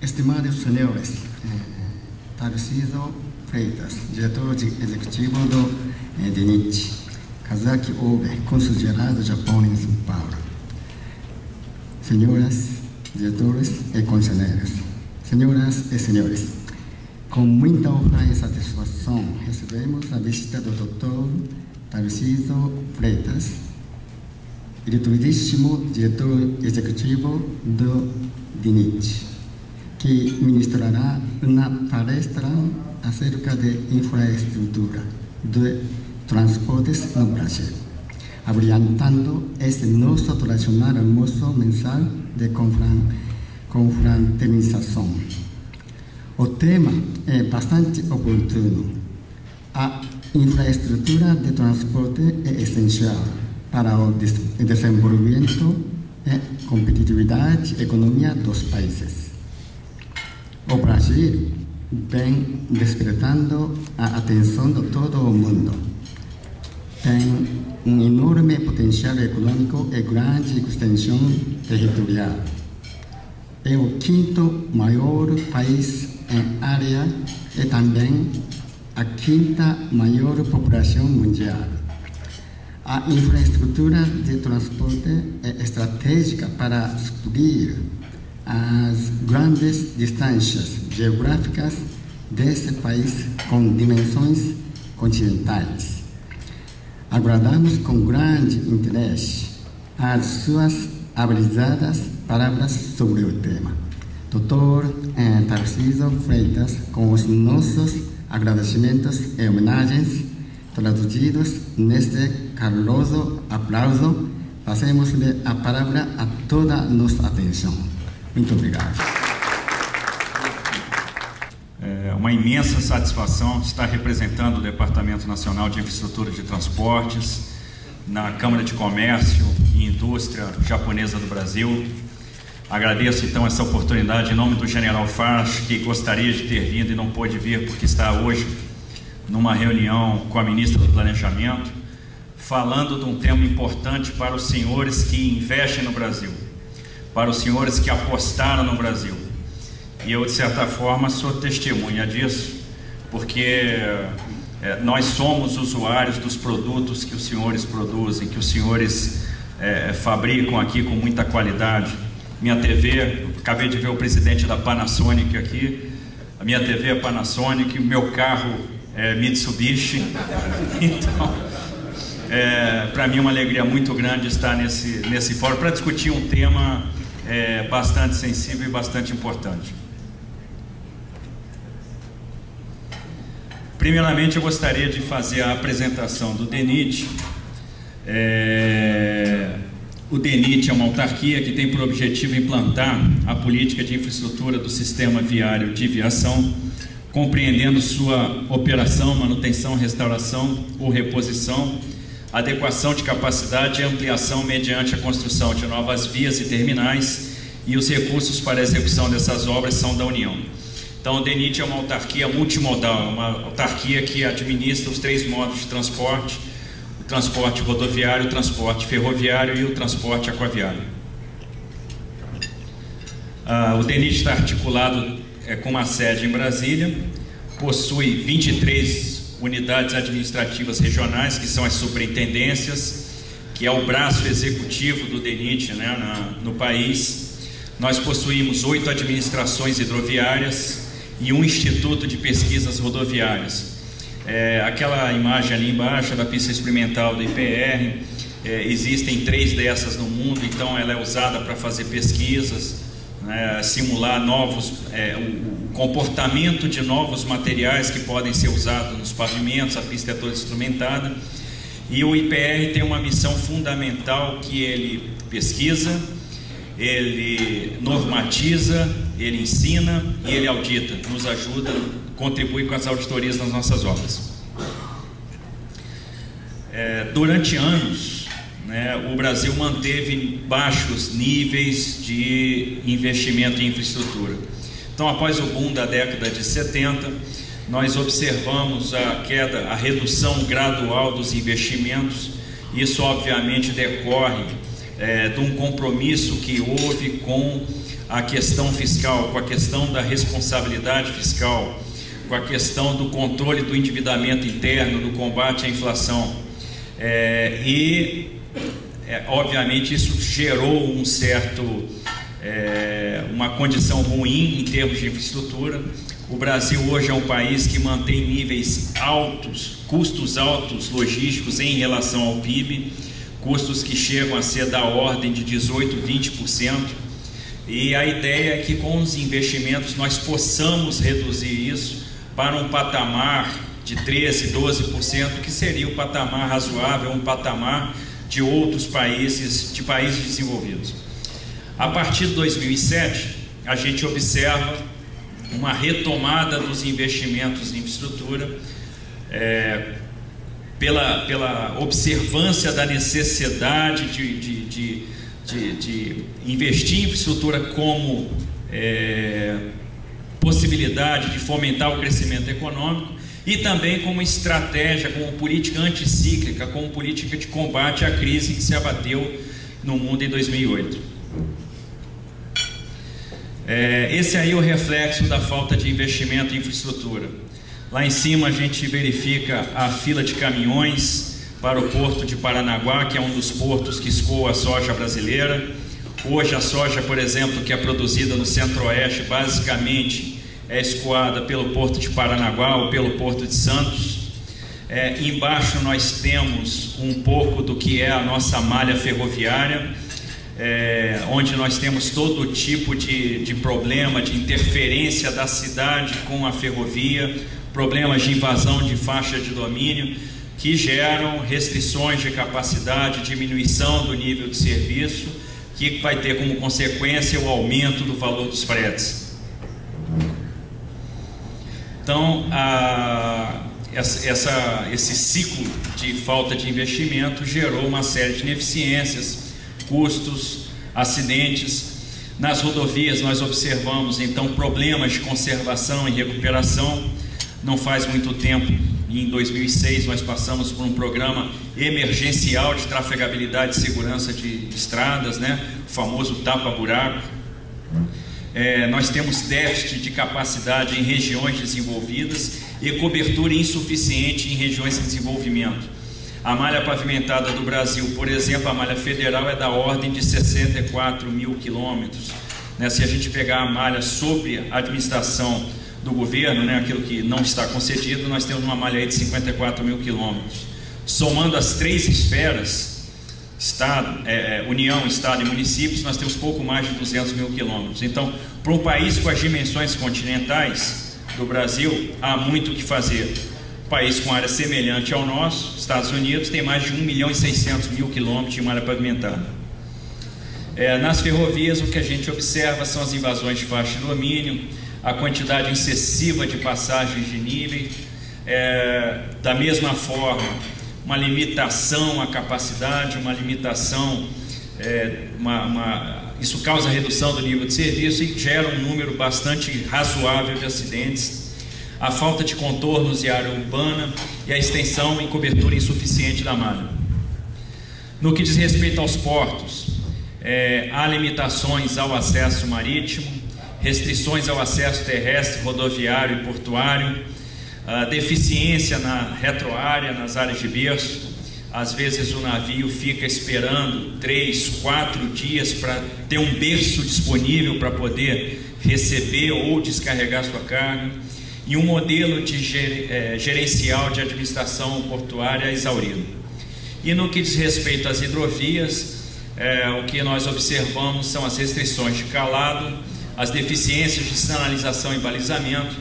Estimados senhores, Tarcísio Freitas, diretor executivo do DENIT, Kazaki Obe, cônsul geral do Japão em São Paulo, senhoras, diretores e conselheiros, senhoras e senhores, com muita honra e satisfação recebemos a visita do Dr. Tarcísio Freitas, ilustríssimo diretor executivo do DENIT, que ministrará uma palestra acerca de infraestrutura de transportes no Brasil, abrilhantando esse nosso tradicional almoço mensal de confraternização. O tema é bastante oportuno. A infraestrutura de transporte é essencial para o desenvolvimento e competitividade e economia dos países. O Brasil vem despertando a atenção de todo o mundo. Tem um enorme potencial econômico e grande extensão territorial. É o quinto maior país em área e também a quinta maior população mundial. A infraestrutura de transporte é estratégica para suprir as grandes distâncias geográficas desse país com dimensões continentais. Aguardamos com grande interesse as suas habilizadas palavras sobre o tema. Dr. Tarcísio Freitas, com os nossos agradecimentos e homenagens traduzidos neste caloroso aplauso, passemos-lhe a palavra a toda a nossa atenção. Muito obrigado. É uma imensa satisfação estar representando o Departamento Nacional de Infraestrutura de Transportes na Câmara de Comércio e Indústria Japonesa do Brasil. Agradeço então essa oportunidade em nome do General Farash, que gostaria de ter vindo e não pôde vir porque está hoje numa reunião com a ministra do Planejamento, falando de um tema importante para os senhores que investem no Brasil, para os senhores que apostaram no Brasil. E eu, de certa forma, sou testemunha disso, porque nós somos usuários dos produtos que os senhores produzem, que os senhores fabricam aqui com muita qualidade. Minha TV, acabei de ver o presidente da Panasonic aqui, a minha TV é Panasonic, o meu carro é Mitsubishi, então para mim é uma alegria muito grande estar nesse fórum para discutir um tema bastante sensível e bastante importante. Primeiramente, eu gostaria de fazer a apresentação do DENIT. O DENIT é uma autarquia que tem por objetivo implantar a política de infraestrutura do sistema viário de viação, compreendendo sua operação, manutenção, restauração ou reposição, adequação de capacidade e ampliação mediante a construção de novas vias e terminais, e os recursos para a execução dessas obras são da União. Então, o DENIT é uma autarquia multimodal, uma autarquia que administra os três modos de transporte: o transporte rodoviário, o transporte ferroviário e o transporte aquaviário. O DENIT está articulado com uma sede em Brasília, possui 23 unidades administrativas regionais, que são as superintendências, que é o braço executivo do DENIT, no país. Nós possuímos 8 administrações hidroviárias e um instituto de pesquisas rodoviárias. Aquela imagem ali embaixo da pista experimental do IPR, existem 3 dessas no mundo, então ela é usada para fazer pesquisas, simular o comportamento de novos materiais que podem ser usados nos pavimentos. A pista é toda instrumentada, e o IPR tem uma missão fundamental, que ele pesquisa, ele normatiza, ele ensina e ele audita, nos ajuda, contribui com as auditorias nas nossas obras. Durante anos, o Brasil manteve baixos níveis de investimento em infraestrutura. Então, após o boom da década de 70, nós observamos a redução gradual dos investimentos. Isso, obviamente, decorre de um compromisso que houve com a questão fiscal, com a questão da responsabilidade fiscal, com a questão do controle do endividamento interno, do combate à inflação. Obviamente isso gerou uma condição ruim em termos de infraestrutura. O Brasil hoje é um país que mantém níveis altos, custos altos logísticos em relação ao PIB, custos que chegam a ser da ordem de 18%, 20%, e a ideia é que com os investimentos nós possamos reduzir isso para um patamar de 13%, 12%, que seria o patamar razoável, um patamar de outros países, de países desenvolvidos. A partir de 2007, a gente observa uma retomada dos investimentos em infraestrutura, pela observância da necessidade de investir em infraestrutura como possibilidade de fomentar o crescimento econômico e também como estratégia, como política anticíclica, como política de combate à crise que se abateu no mundo em 2008. Esse aí é o reflexo da falta de investimento em infraestrutura. Lá em cima a gente verifica a fila de caminhões para o porto de Paranaguá, que é um dos portos que escoa a soja brasileira. Hoje a soja, por exemplo, que é produzida no Centro-Oeste, basicamente é escoada pelo porto de Paranaguá ou pelo porto de Santos. Embaixo nós temos um pouco do que é a nossa malha ferroviária, onde nós temos todo tipo de problema, de interferência da cidade com a ferrovia, problemas de invasão de faixa de domínio, que geram restrições de capacidade, diminuição do nível de serviço, que vai ter como consequência o aumento do valor dos fretes. Então, esse ciclo de falta de investimento gerou uma série de ineficiências, custos, acidentes. Nas rodovias nós observamos então problemas de conservação e recuperação. Não faz muito tempo, em 2006, nós passamos por um programa emergencial de trafegabilidade e segurança de estradas, o famoso tapa-buraco. Nós temos déficit de capacidade em regiões desenvolvidas e cobertura insuficiente em regiões em desenvolvimento. A malha pavimentada do Brasil, por exemplo, a malha federal é da ordem de 64 mil quilômetros. Se a gente pegar a malha sob a administração do governo, aquilo que não está concedido, nós temos uma malha aí de 54 mil quilômetros. Somando as três esferas, Estado, União, Estado e municípios, nós temos pouco mais de 200 mil quilômetros. Então, para um país com as dimensões continentais do Brasil, há muito o que fazer. Um país com área semelhante ao nosso, Estados Unidos, tem mais de 1.600.000 quilômetros de malha pavimentada. Nas ferrovias, o que a gente observa são as invasões de faixa de domínio, a quantidade excessiva de passagens de nível, da mesma forma, uma limitação à capacidade, uma limitação, isso causa redução do nível de serviço e gera um número bastante razoável de acidentes, a falta de contornos e área urbana e a extensão e cobertura insuficiente da malha. No que diz respeito aos portos, há limitações ao acesso marítimo, restrições ao acesso terrestre, rodoviário e portuário, deficiência na retroárea, nas áreas de berço. Às vezes o navio fica esperando 3, 4 dias para ter um berço disponível para poder receber ou descarregar sua carga, e um modelo de gerencial de administração portuária exaurido. E no que diz respeito às hidrovias, o que nós observamos são as restrições de calado, as deficiências de sinalização e balizamento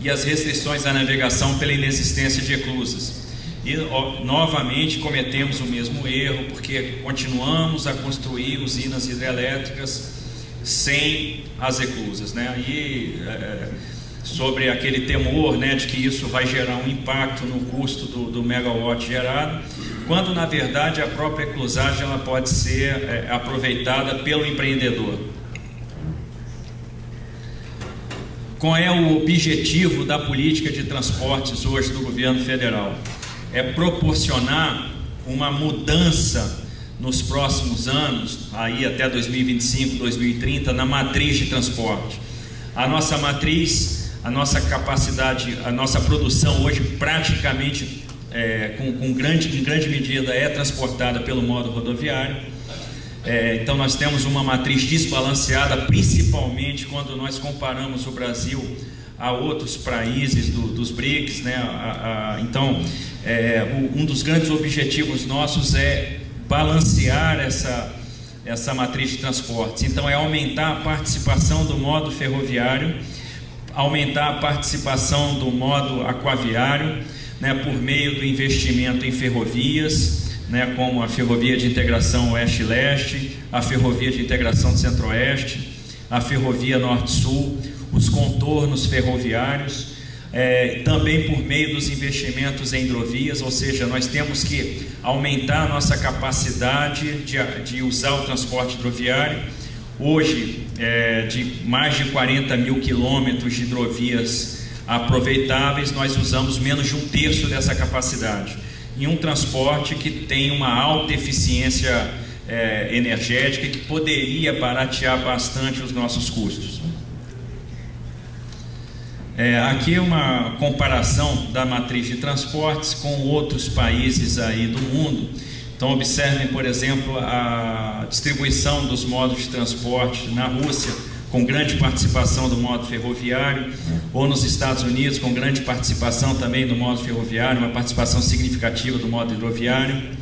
e as restrições à navegação pela inexistência de eclusas. E novamente cometemos o mesmo erro, porque continuamos a construir usinas hidrelétricas sem as eclusas, sobre aquele temor, de que isso vai gerar um impacto no custo do megawatt gerado, quando na verdade a própria eclusagem ela pode ser aproveitada pelo empreendedor. Qual é o objetivo da política de transportes hoje do governo federal? É proporcionar uma mudança nos próximos anos, aí até 2025, 2030, na matriz de transporte. A nossa matriz, a nossa capacidade, a nossa produção hoje praticamente, em grande medida, é transportada pelo modo rodoviário. Então nós temos uma matriz desbalanceada, principalmente quando nós comparamos o Brasil a outros países dos BRICS, né? Então, um dos grandes objetivos nossos é balancear essa matriz de transportes. Então, é aumentar a participação do modo ferroviário, aumentar a participação do modo aquaviário, né, por meio do investimento em ferrovias, né, como a ferrovia de integração Oeste-Leste, a ferrovia de integração Centro-Oeste, a ferrovia Norte-Sul, os contornos ferroviários, também por meio dos investimentos em hidrovias, ou seja, nós temos que aumentar a nossa capacidade de usar o transporte hidroviário. Hoje, de mais de 40 mil quilômetros de hidrovias aproveitáveis, nós usamos menos de 1/3 dessa capacidade, em um transporte que tem uma alta eficiência energética, que poderia baratear bastante os nossos custos. Aqui é uma comparação da matriz de transportes com outros países aí do mundo. Então observem, por exemplo, a distribuição dos modos de transporte na Rússia, com grande participação do modo ferroviário, ou nos Estados Unidos, com grande participação também do modo ferroviário, uma participação significativa do modo hidroviário.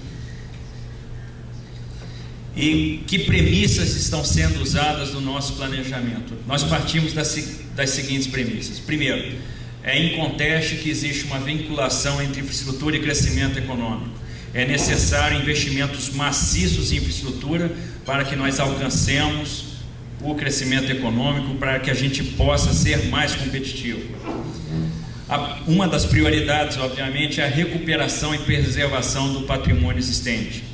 E que premissas estão sendo usadas no nosso planejamento? Nós partimos das seguintes premissas. Primeiro, é inconteste que existe uma vinculação entre infraestrutura e crescimento econômico. É necessário investimentos maciços em infraestrutura para que nós alcancemos o crescimento econômico, para que a gente possa ser mais competitivo. Uma das prioridades, obviamente, é a recuperação e preservação do patrimônio existente.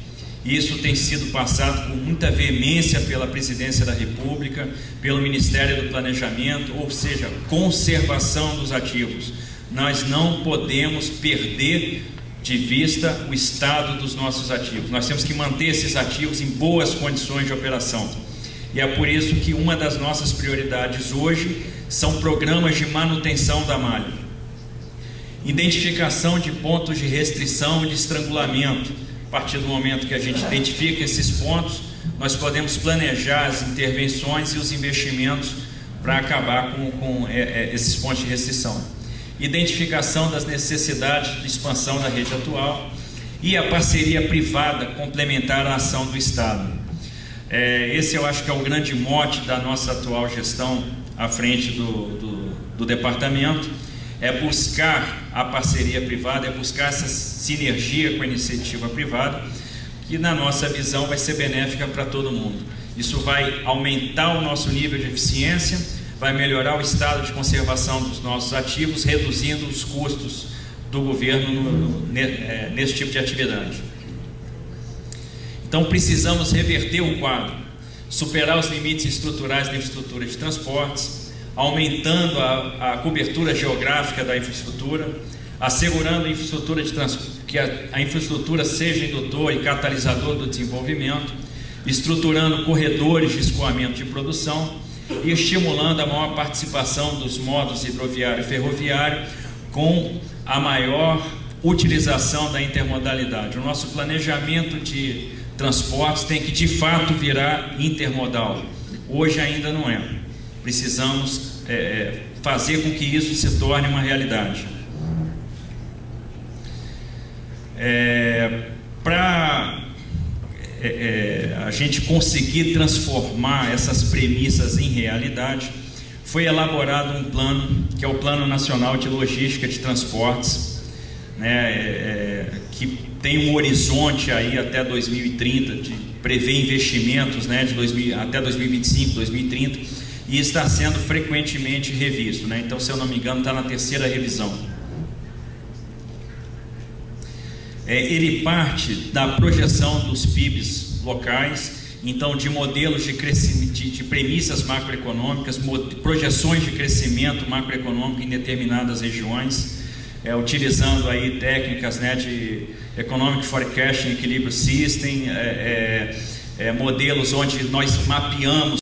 Isso tem sido passado com muita veemência pela Presidência da República, pelo Ministério do Planejamento, ou seja, conservação dos ativos. Nós não podemos perder de vista o estado dos nossos ativos. Nós temos que manter esses ativos em boas condições de operação. E é por isso que uma das nossas prioridades hoje são programas de manutenção da malha. Identificação de pontos de restrição e de estrangulamento. A partir do momento que a gente identifica esses pontos, nós podemos planejar as intervenções e os investimentos para acabar com esses pontos de restrição. Identificação das necessidades de expansão da rede atual e a parceria privada complementar à ação do Estado. Esse eu acho que é o grande mote da nossa atual gestão à frente do departamento. É buscar a parceria privada, é buscar essa sinergia com a iniciativa privada, que na nossa visão vai ser benéfica para todo mundo. Isso vai aumentar o nosso nível de eficiência, vai melhorar o estado de conservação dos nossos ativos, reduzindo os custos do governo nesse tipo de atividade. Então precisamos reverter o quadro, superar os limites estruturais da infraestrutura de transportes, aumentando a cobertura geográfica da infraestrutura, assegurando que a infraestrutura seja indutor e catalisador do desenvolvimento, estruturando corredores de escoamento de produção e estimulando a maior participação dos modos hidroviário e ferroviário com a maior utilização da intermodalidade. O nosso planejamento de transportes tem que de fato virar intermodal. Hoje ainda não é. Precisamos fazer com que isso se torne uma realidade. Para a gente conseguir transformar essas premissas em realidade, foi elaborado um plano, que é o Plano Nacional de Logística de Transportes, né, que tem um horizonte aí até 2030, de prever investimentos, né, até 2025, 2030, e está sendo frequentemente revisto, né? Então, se eu não me engano, está na 3ª revisão. Ele parte da projeção dos PIBs locais, então de modelos de crescimento, de premissas macroeconômicas, projeções de crescimento macroeconômico em determinadas regiões, utilizando aí técnicas, né, de Economic Forecasting, Equilíbrio System, modelos onde nós mapeamos